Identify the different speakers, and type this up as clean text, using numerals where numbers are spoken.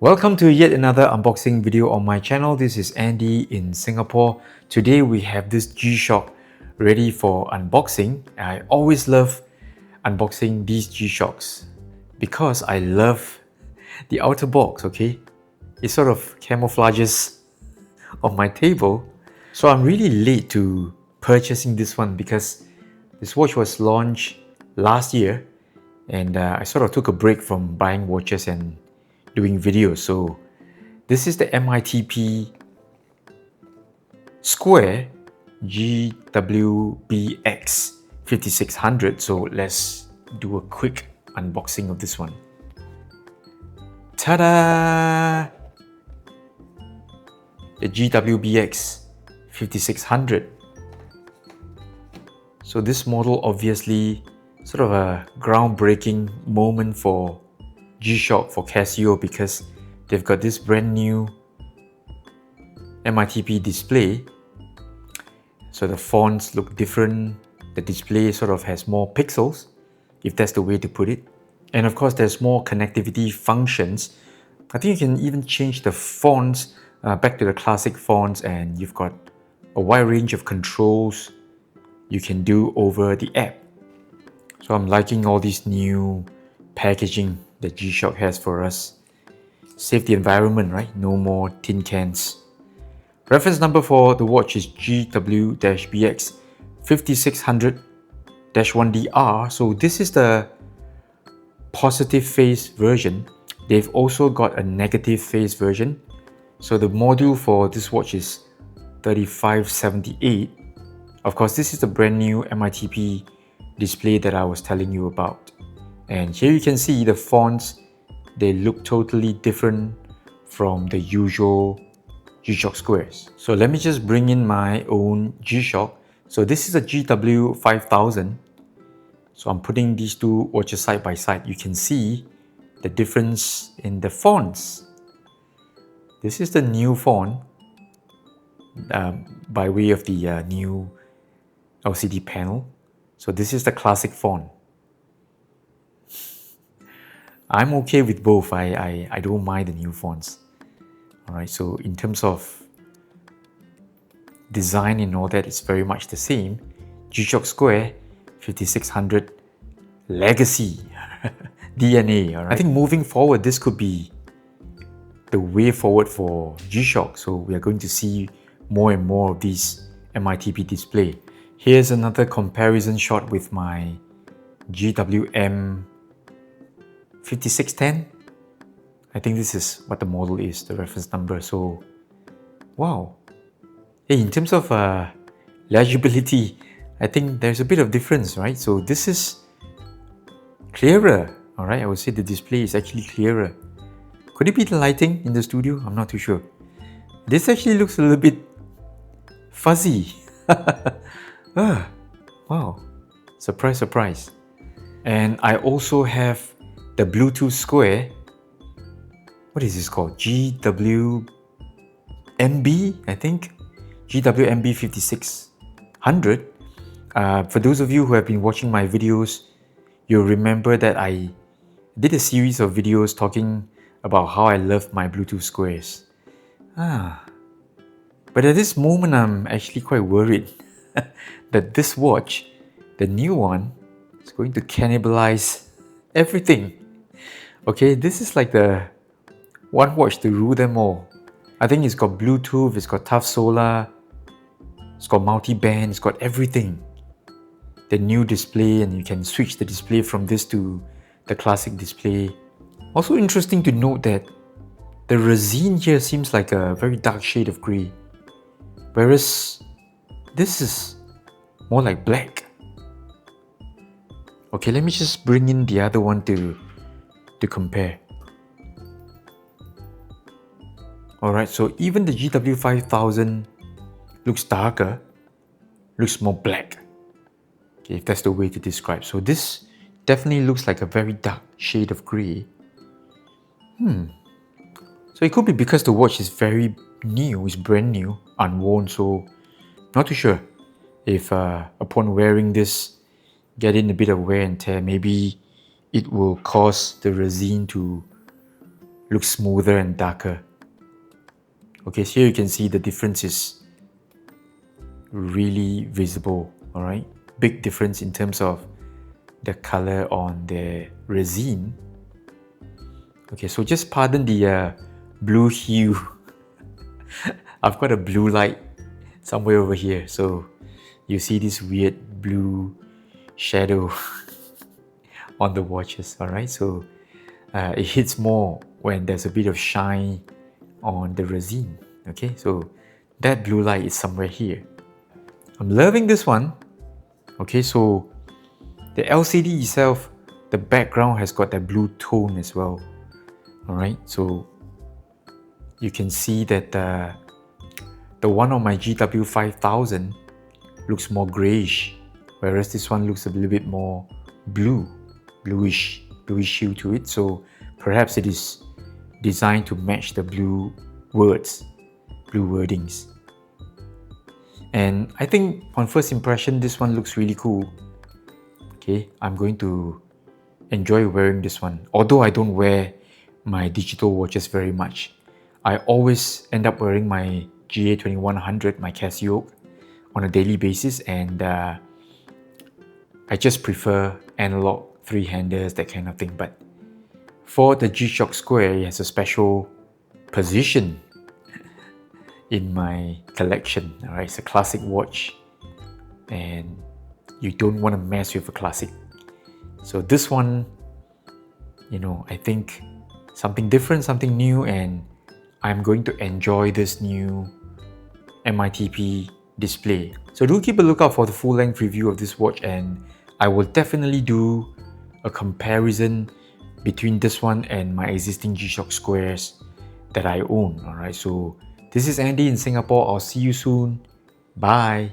Speaker 1: Welcome to yet another unboxing video on my channel. This is Andy in Singapore. Today we have this G-Shock ready for unboxing. I always love unboxing these G-Shocks because I love the outer box, okay? It sort of camouflages on my table. So I'm really late to purchasing this one because this watch was launched last year and I sort of took a break from buying watches and doing videos. So this is the MITP Square GW-BX5600. So let's do a quick unboxing of this one. Ta-da! The GW-BX5600. So this model obviously sort of a groundbreaking moment for G-Shock, for Casio, because they've got this brand new MITP display. So the fonts look different, the display sort of has more pixels, if that's the way to put it. And of course there's more connectivity functions. I think you can even change the fonts back to the classic fonts, and you've got a wide range of controls you can do over the app. So I'm liking all these new packaging that G-Shock has for us. Save the environment, right? No more tin cans. Reference number for the watch is GW-BX5600-1DR. So this is the positive phase version. They've also got a negative phase version. So the module for this watch is 3578. Of course, this is the brand new MITP display that I was telling you about. And here you can see the fonts, they look totally different from the usual G-Shock squares. So let me just bring in my own G-Shock. So this is a GW-5000. So I'm putting these two watches side by side. You can see the difference in the fonts. This is the new font by way of the new LCD panel. So this is the classic font. I'm okay with both. I don't mind the new fonts. Alright, so in terms of design and all that, it's very much the same. G-Shock Square 5600 Legacy DNA. Alright, I think moving forward, this could be the way forward for G-Shock. So we are going to see more and more of these MITP display. Here's another comparison shot with my GW-5610. I think this is what the model is, the reference number. So, wow. Hey, in terms of legibility, I think there's a bit of difference, right? So this is clearer, all right? I would say the display is actually clearer. Could it be the lighting in the studio? I'm not too sure. This actually looks a little bit fuzzy. Wow. Surprise, surprise. And I also have the Bluetooth Square. What is this called? GW-MB, I think. GW-MB5600. For those of you who have been watching my videos, you'll remember that I did a series of videos talking about how I love my Bluetooth Squares. But at this moment, I'm actually quite worried that this watch, the new one, is going to cannibalize everything. Okay, this is like the one watch to rule them all. I think it's got Bluetooth, it's got tough solar, it's got multiband, it's got everything. The new display, and you can switch the display from this to the classic display. Also interesting to note that the resin here seems like a very dark shade of grey, whereas this is more like black. Okay, let me just bring in the other one to compare. Alright, so even the GW-5000 looks darker, looks more black. Okay, if that's the way to describe. So this definitely looks like a very dark shade of grey. So it could be because the watch is very new, it's brand new, unworn, so not too sure if upon wearing this, getting a bit of wear and tear, maybe it will cause the resin to looks smoother and darker. Okay, so here you can see the difference is really visible, all right? Big difference in terms of the color on the resin. Okay, so just pardon the blue hue. I've got a blue light somewhere over here, so you see this weird blue shadow on the watches, all right? So it hits more when there's a bit of shine on the resin, okay? So that blue light is somewhere here. I'm loving this one. Okay, so the LCD itself, the background has got that blue tone as well. All right, so you can see that the one on my GW-5000 looks more grayish, whereas this one looks a little bit more bluish hue to it. So perhaps it is designed to match the blue wordings. And I think on first impression, this one looks really cool. Okay, I'm going to enjoy wearing this one. Although I don't wear my digital watches very much, I always end up wearing my GA2100, my Casio, on a daily basis, and I just prefer analog three-handers, that kind of thing. But for the G-Shock Square, it has a special position in my collection. All right, it's a classic watch, and you don't want to mess with a classic. So this one, you know, I think something different, something new, and I'm going to enjoy this new MITP display. So do keep a lookout for the full-length review of this watch, and I will definitely do a comparison between this one and my existing G-Shock Squares that I own. Alright, so this is Andy in Singapore. I'll see you soon. Bye.